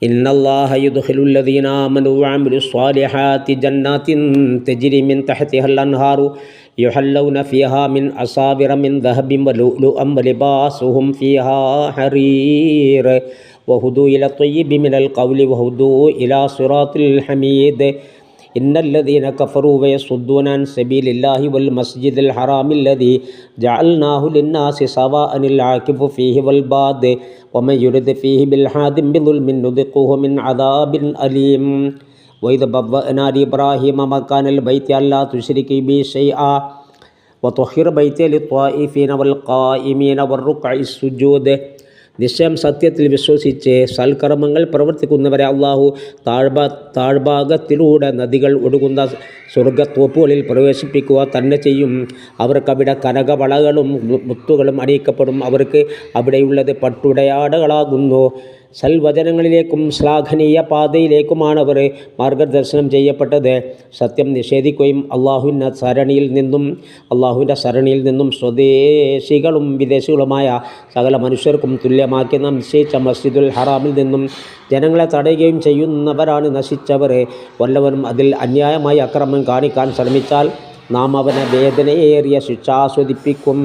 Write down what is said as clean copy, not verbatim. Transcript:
ഇന്നല്ലാഹ യുദ്ഖിലുൽ ലദീന ആമനു വഅമിലുസ് സ്വാലിഹാത്തി ജന്നാത്തിൻ തജ്രി മിൻ തഹ്തിഹൽ അൻഹാറു യുഹല്ലൗന ഫീഹാ മിൻ അസാബിറ മിൻ ദഹബിൻ വലുഅൻ വലിബാസുഹും ഫീഹാ ഹരീർ വഹുദു ഇല ത്വയ്യിബി മിനൽ ഖൗലി വഹുദു ഇലാ സിറാത്തിൽ ഹമീദ് ഇന്നല്ലദീന കഫറൂ വയസുദ്ദൂന അൻ സബീലില്ലാഹി വൽ മസ്ജിദിൽ ഹറാമില്ലദീ ജഅൽനാഹു ലിന്നാസി സവാഅനിൽ ആകിഫു ഫീഹി വൽ ബാദ് വമൻ യുരിദ് ഫീഹി ബിൽഹാദിൻ ബിദുൽമിൻ നുദിഖുഹു മിൻ അദാബിൻ അലീം വഇദ ബവ്വഅനാ ലിഇബ്രാഹീമ മകാനൽ ബൈത്തി അല്ലാ തുശ്രികി ബി ശൈഅ വതുഹിർ ബൈതി ലിത്വാഇഫീന വൽ ഖായിമീന വറുക്ഇസ് സുജൂദ്. നിശ്ചയം സത്യത്തിൽ വിശ്വസിച്ച് സൽക്കർമ്മങ്ങൾ പ്രവർത്തിക്കുന്നവരെ അള്ളാഹു താഴ്ഭാഗത്തിലൂടെ നദികൾ ഒഴുകുന്ന സ്വർഗത്തോപ്പുകളിൽ പ്രവേശിപ്പിക്കുക തന്നെ ചെയ്യും. അവർക്കവിടെ കനകവളകളും മുത്തുകളും അണിയിക്കപ്പെടും. അവർക്ക് അവിടെയുള്ളത് പട്ടുടയാടകളാകുന്നു. സൽവചനങ്ങളിലേക്കും ശ്ലാഘനീയ പാതയിലേക്കുമാണ് അവർ മാർഗദർശനം ചെയ്യപ്പെട്ടത്. സത്യം നിഷേധിക്കുകയും അള്ളാഹുവിൻ്റെ സരണിയിൽ നിന്നും സ്വദേശികളും വിദേശികളുമായ സകല മനുഷ്യർക്കും തുല്യമാക്കി നാം നിശ്ചയിച്ച മസ്ജിദുൽ ഹറാമിൽ നിന്നും ജനങ്ങളെ തടയുകയും ചെയ്യുന്നവരാണ് നശിച്ചവർ. വല്ലവനും അതിൽ അന്യായമായി അക്രമം കാണിക്കാൻ ശ്രമിച്ചാൽ നാം അവനെ വേദനയേറിയ ശിക്ഷ ആസ്വദിപ്പിക്കും.